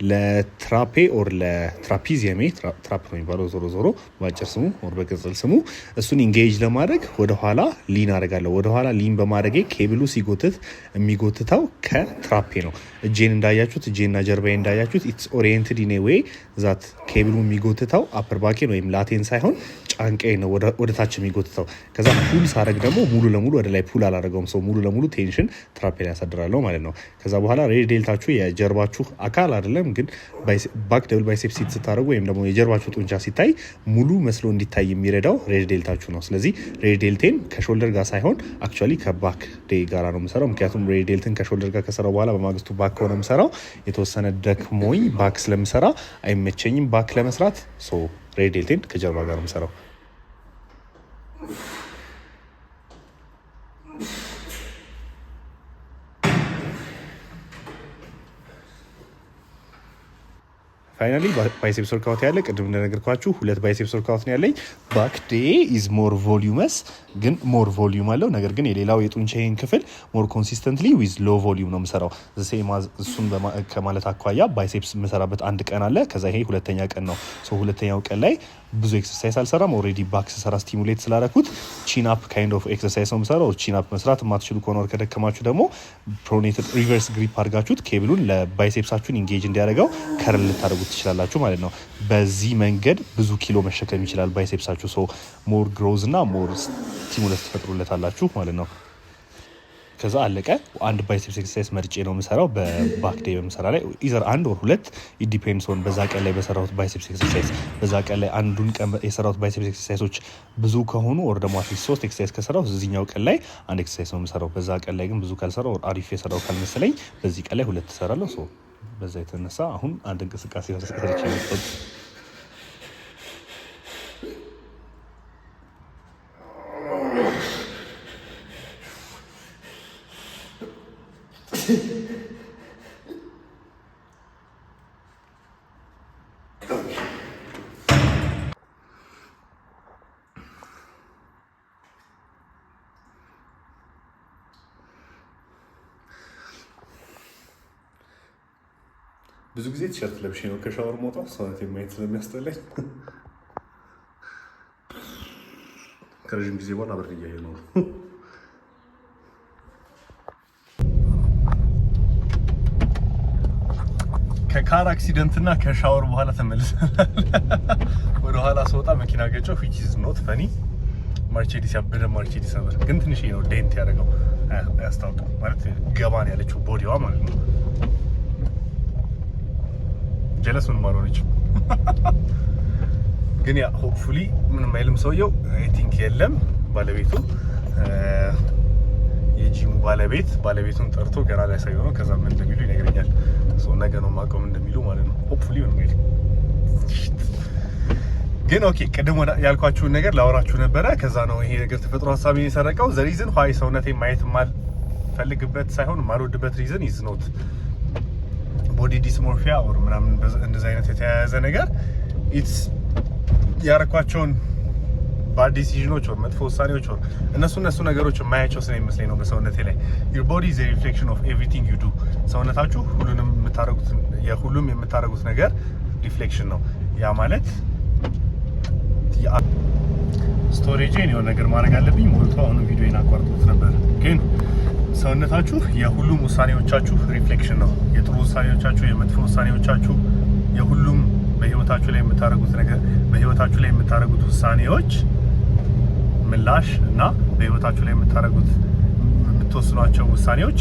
ለትራፔ ኦር ለትራፒዚየሜ ትራፕ ነው የሚባለው ዞሮ ዞሮ በአጭር ስሙ ኦር በቅጽል ስሙ እሱን ኢንጌጅ ለማድረግ ወደኋላ ሊን አደርጋለሁ። ወደኋላ ሊን በማድረጌ ኬብሉ ሲጎትት የሚጎትተው ከትራፔ ነው። እጄን እንዳያችሁት እጄና ጀርባዬ እንዳያችሁት ኢትስ ኦሪየንትድ ኢን ኤ ዌይ ዛት ኬብሉ የሚጎትተው አፐር ባኬን ወይም ላቴን ሳይሆን ጫንቃዬ ነው ወደ ታች የሚጎትተው። ከዛ ፑል ሳረግ ደግሞ ሙሉ ለሙሉ ወደ ላይ ፑል አላደረገውም። ሰው ሙሉ ለሙሉ ቴንሽን ትራፔ ላይ ያሳድራለሁ ማለት ነው። ከዛ በኋላ ሬድ ዴልታችሁ የጀርባችሁ አካል አይደለም ግን ባክ ደብል ባይሴፕስ ስታደርጉ ወይም ደግሞ የጀርባችሁ ጡንቻ ሲታይ ሙሉ መስሎ እንዲታይ የሚረዳው ሬድ ዴልታችሁ ነው። ስለዚህ ሬድ ዴልቴን ከሾልደር ጋር ሳይሆን አክቹአሊ ከባክ ዴይ ጋር ነው የምሰራው። ምክንያቱም ሬድ ዴልትን ከሾልደር ጋር ከሰራው በኋላ በማግስቱ ባክ ከሆነ የምሰራው የተወሰነ ደክሞኝ ባክ ስለምሰራ አይመቸኝም ባክ ለመስራት። ሶ ሬድ ዴልቴን ከጀርባ ጋር ነው የምሰራው። ፋይናሊ ባይሴፕስ ወርክአውት ያለ ቅድም እንደነገርኳችሁ 2 ባይሴፕስ ወርክአውት ነው ያለኝ። ባክ ዴይ ኢዝ ሞር ቮሊዩመስ ግን ሞር ቮሊዩም አለው። ነገር ግን የሌላው የጡንቻዬን ክፍል ሞር ኮንሲስተንትሊ ዊዝ ሎ ቮሊዩም ነው የምሰራው። እሱን ከማለት አኳያ ባይሴፕስ የምሰራበት አንድ ቀን አለ። ከዛ ይሄ ሁለተኛ ቀን ነው። ሁለተኛው ቀን ላይ ብዙ ኤክሰርሳይዝ አልሰራም። ኦልሬዲ ባክ ስሰራ ስቲሙሌት ስላደረኩት ቺን አፕ ካይንድ ኦፍ ኤክሰርሳይዝ ነው የምሰራው። ቺን አፕ መስራት የማትችሉ ከሆነ ከደከማችሁ ደግሞ ፕሮኔትድ ሪቨርስ ግሪፕ አድርጋችሁት ኬብሉን ለባይሴፕሳችሁን ኢንጌጅ እንዲያደርገው ከረል ልታደርጉት ትችላላችሁ ማለት ነው። በዚህ መንገድ ብዙ ኪሎ መሸከም ይችላል ባይሴፕሳችሁ። ሶ ሞር ግሮዝ እና ሞር ስቲሙለስ ትፈጥሩለታላችሁ ማለት ነው። ከዛ አለቀ። አንድ ባይሴፕስ ኤክሰርሳይዝ መርጬ ነው የምሰራው በባክ ዴይ በምሰራ ላይ ኢዘር አንድ ወር 2 ኢንዲፔንድስ ኦን በዛ ቀን ላይ በሰራሁት ባይሴፕስ ኤክሰርሳይዝ። በዛ ቀን ላይ አንዱን ቀን የሰራሁት ባይሴፕስ ኤክሰርሳይዞች ብዙ ከሆኑ ኦር ደግሞ አትሊስት 3 ኤክሰርሳይዝ ከሰራሁ እዚህኛው ቀን ላይ አንድ ኤክሰርሳይዝ ነው የምሰራው። በዛ ቀን ላይ ግን ብዙ ካልሰራው አሪፍ የሰራው ካልመሰለኝ በዚህ ቀን ላይ 2 እሰራለሁ። ሶ በዛ የተነሳ አሁን አንድ እንቅስቃሴ ሰርቼ ነው ብዙ ጊዜ ቲሸርት ለብሼ ነው ከሻወር መውጣት ሰውነት ማየት ስለሚያስጠላኝ ከረዥም ጊዜ በኋላ አብሬ እያየሁ ነው። ከካር አክሲደንት እና ከሻወር በኋላ ተመልሰናል። ወደ ኋላ ስወጣ መኪና ገጨው which is not funny። ማርቼዲስ ያበደ ማርቼዲስ ነበር ግን ትንሽ ነው ዴንት ያደረገው አያስታውቅም ማለት ገባን ያለችው ቦዲዋ ማለት ነው። ጀለስ ምን ማሮች ግን ያ ሆፕፉሊ ምንም አይልም ሰውየው። አይ ቲንክ የለም ባለቤቱ የጂሙ ባለቤቱን ጠርቶ ገና ላይ ሳይሆን ከዛ ምን እንደሚሉ ይነግረኛል። ሶ ነገ ነው ማቆም እንደሚሉ ማለት ነው። ሆፕፉሊ ምንም አይልም ግን ኦኬ። ቅድም ያልኳችሁን ነገር ላወራችሁ ነበረ። ከዛ ነው ይሄ ነገር ተፈጥሮ ሀሳቤን የሰረቀው። ዘ ሪዝን ዋይ ሰውነቴን ማየት ማልፈልግበት ሳይሆን ማልወድበት ሪዝን ኢዝ ኖት ቦዲ ዲስሞርፊያ ኦር ምናምን እንደዛ አይነት የተያያዘ ነገር ኢትስ ያረኳቸውን ባድ ዲሲዥኖች ኦር መጥፎ ውሳኔዎች ኦር እነሱ ነገሮች የማያቸው ስለሚመስለኝ ነው በሰውነቴ ላይ። your body is a reflection of everything you do። ሰውነታችሁ ሁሉም የምታረጉት ነገር ሪፍሌክሽን ነው። ያ ማለት ስቶሬጅን የሆነ ነገር ማድረግ አለብኝ ሞልቶ አሁን ቪዲዮን አቋርጦት ነበር ግን ሰውነታችሁ የሁሉም ውሳኔዎቻችሁ ሪፍሌክሽን ነው። የጥሩ ውሳኔዎቻችሁ፣ የመጥፎ ውሳኔዎቻችሁ፣ የሁሉም በህይወታችሁ ላይ የምታረጉት ውሳኔዎች ምላሽ እና በህይወታችሁ ላይ የምትወስኗቸው ውሳኔዎች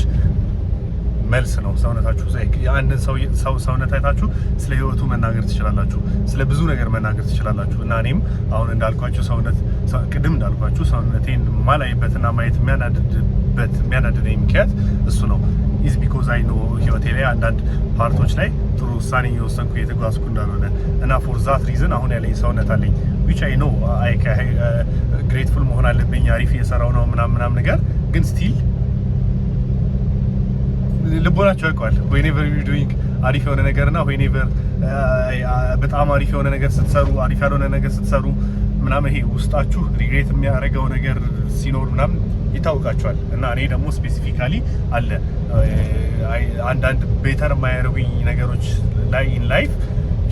መልስ ነው። ሰውነታችሁ የአንድን ሰው ሰውነት አይታችሁ ስለ ህይወቱ መናገር ትችላላችሁ፣ ስለ ብዙ ነገር መናገር ትችላላችሁ። እና እኔም አሁን ቅድም እንዳልኳችሁ ሰውነቴን ማላይበትና ማየት የሚያናድደኝ ምክንያት እሱ ነው። ኢዝ ቢኮዝ አይ ኖ ህይወቴ ላይ አንዳንድ ፓርቶች ላይ ጥሩ ውሳኔ እየወሰንኩ እየተጓዝኩ እንዳልሆነ እና ፎር ዛት ሪዝን አሁን ያለኝ ሰውነት አለኝ ዊች አይ ኖ ግሬትፉል መሆን አለብኝ። አሪፍ እየሰራው ነው ምናምን ነገር ግን ስቲል ልቦናቸው ያውቀዋል። ዌኔቨር ዩ ዱይንግ አሪፍ የሆነ ነገርና ዌኔቨር በጣም አሪፍ የሆነ ነገር ስትሰሩ፣ አሪፍ ያልሆነ ነገር ስትሰሩ ምናምን ይሄ ውስጣችሁ ሪግሬት የሚያደርገው ነገር ሲኖር ምናምን ይታወቃቸዋል። እና እኔ ደግሞ ስፔሲፊካሊ አለ አንዳንድ ቤተር የማያደርጉኝ ነገሮች ላይ ኢን ላይፍ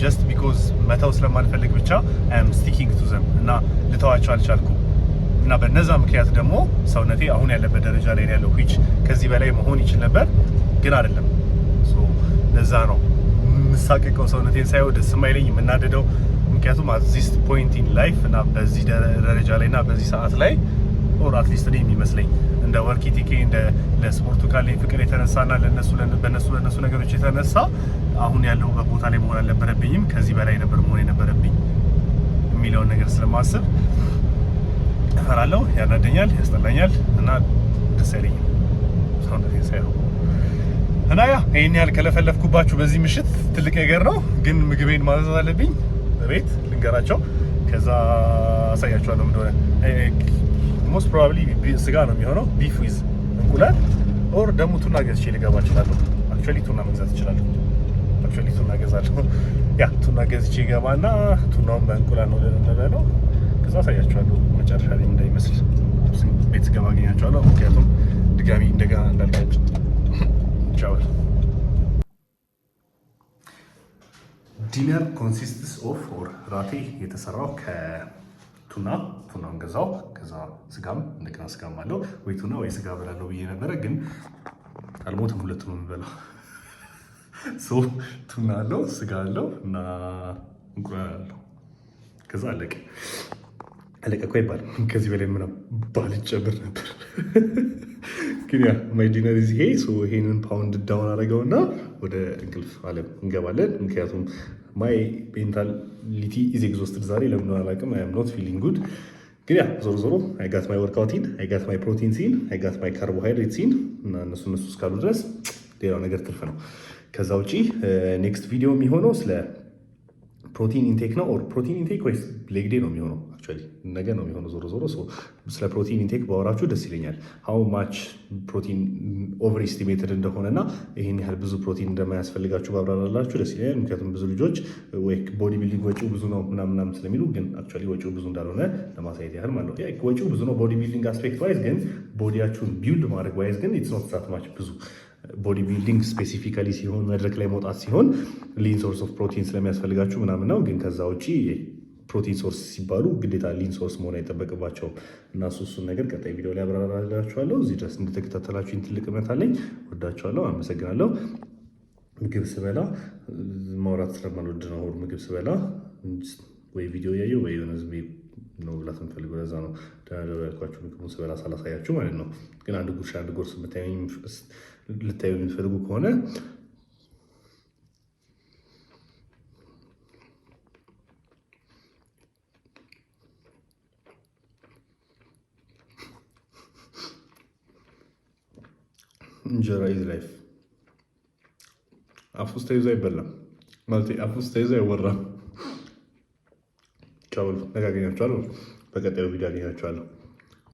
ጀስት ቢኮዝ መተው ስለማልፈልግ ብቻ አም ስቲኪንግ ቱ ዘም እና ልተዋቸው አልቻልኩም። እና በነዛ ምክንያት ደግሞ ሰውነቴ አሁን ያለበት ደረጃ ላይ ያለው ዊች ከዚህ በላይ መሆን ይችል ነበር ግን አይደለም። ለዛ ነው የምሳቀቀው፣ ሰውነቴን ሳይው ደስ የማይለኝ የምናደደው። ምክንያቱም አት ዚስ ፖይንት ኢን ላይፍ እና በዚህ ደረጃ ላይ እና በዚህ ሰዓት ላይ ኦር አትሊስት እኔ የሚመስለኝ እንደ ወርክ ኢቲኬ እንደ ለስፖርቱ ካለኝ ፍቅር የተነሳና በእነሱ ነገሮች የተነሳ አሁን ያለሁበት ቦታ ላይ መሆን አልነበረብኝም፣ ከዚህ በላይ ነበር መሆን የነበረብኝ የሚለውን ነገር ስለማስብ እፈራለሁ፣ ያናደኛል፣ ያስጠላኛል እና ደስ አይለኝም ሰውነቴን ሳይው እና ያ ይሄን ያህል ከለፈለፍኩባችሁ በዚህ ምሽት ትልቅ ነገር ነው። ግን ምግቤን ማዘዝ አለብኝ በቤት ልንገራቸው፣ ከዛ አሳያቸዋለሁ እንደሆነ። ሞስት ፕሮባብሊ ስጋ ነው የሚሆነው፣ ቢፍ ዊዝ እንቁላል ኦር ደግሞ ቱና ገዝቼ ልገባ እችላለሁ። አክቹዋሊ ቱና መግዛት እችላለሁ። አክቹዋሊ ቱና ገዛለሁ። ያ ቱና ገዝቼ ገባና ቱናውን በእንቁላል ነው ለነለው፣ ከዛ አሳያቸዋለሁ መጨረሻ ላይ እንዳይመስል ቤት ስገባ አገኛቸዋለሁ። ምክንያቱም ድጋሚ እንደገና እንዳልጋጭ ቻውል። ዲነር ኮንሲስትስ ኦፍ ኦር ራቴ የተሰራው ቱናውን ገዛው። ከዛ ስጋም እንደገና ስጋም አለው። ወይ ቱና ወይ ስጋ በላለው ብዬ ነበረ፣ ግን አልሞትም። ሁለቱም ነው የምበላው። ቱና አለው፣ ስጋ አለው እና እንቁላል አለው። ከዛ አለቀ እኮ አይባልም። ከዚህ በላይ ምናምን ባልጨምር ነበር። ግን ያ ማይ ዲነር እዚህ ይሄንን ፓውንድ ዳውን አደረገውና ወደ እንቅልፍ አለም እንገባለን። ምክንያቱም ማይ ሜንታሊቲ ኢዝ ኤግዞስትድ ዛሬ ለምን አላውቅም። አይ አም ኖት ፊሊንግ ጉድ። ግን ያ ዞሮ አይ ጋት ማይ ወርክአውት ኢን፣ አይ ጋት ማይ ፕሮቲን ሲን፣ አይ ጋት ማይ ካርቦሃይድሬት ሲን እና እነሱ እስካሉ ድረስ ሌላው ነገር ትርፍ ነው። ከዛ ውጪ ኔክስት ቪዲዮ የሚሆነው ስለ ፕሮቲን ኢንቴክ ነው። ኦር ፕሮቲን ኢንቴክ ወይስ ሌግ ዴይ ነው የሚሆነው? አክቹዋሊ ነገ ነው የሚሆነው። ዞሮ ስለ ፕሮቲን ኢንቴክ ባወራችሁ ደስ ይለኛል። ሃው ማች ፕሮቲን ኦቨር ኤስቲሜትድ እንደሆነና ይህን ያህል ብዙ ፕሮቲን እንደማያስፈልጋችሁ ባብራራላችሁ ደስ ይለኛል። ምክንያቱም ብዙ ልጆች ወይ ቦዲ ቢልዲንግ ወጪው ብዙ ነው ምናምን ስለሚሉ፣ ግን አክቹዋሊ ወጪው ብዙ እንዳልሆነ ለማሳየት ያህል ማለት ነው። ወጪው ብዙ ነው ቦዲ ቢልዲንግ አስፔክት ዋይዝ፣ ግን ቦዲያችሁን ቢልድ ማድረግ ዋይዝ ግን ኢትስ ኖት ዛት ማች ብዙ ቦዲ ቢልዲንግ ስፔሲፊካሊ ሲሆን መድረክ ላይ መውጣት ሲሆን ሊን ሶርስ ኦፍ ፕሮቲን ስለሚያስፈልጋችሁ ምናምን ነው። ግን ከዛ ውጭ ፕሮቲን ሶርስ ሲባሉ ግዴታ ሊን ሶርስ መሆን አይጠበቅባቸውም። እና እሱን ነገር ቀጣይ ቪዲዮ ላይ አብራራላችኋለሁ። እዚህ ድረስ እንደተከታተላችሁኝ ትልቅ እምነት አለኝ። ወዳችኋለሁ። አመሰግናለሁ። ምግብ ስበላ ማውራት ስለማልወድ ነው። ምግብ ስበላ ወይ ቪዲዮ እያየሁ ወይ የሆነ ዝም ነው ብላት የምፈልገው። ለዛ ነው ደህና ያልኳችሁ ምግቡን ስበላ ሳላሳያችሁ ማለት ነው። ግን አንድ ጉርሻ አንድ ጎርስ ልታዩ የምትፈልጉ ከሆነ እንጀራ ኢዝ ላይፍ። አፍ ውስጥ ተይዞ አይበላም ማለት አፍ ውስጥ ተይዞ አይወራም። ቻው፣ ነገ አገኛችኋለሁ። በቀጣዩ ቪዲዮ አገኛችኋለሁ።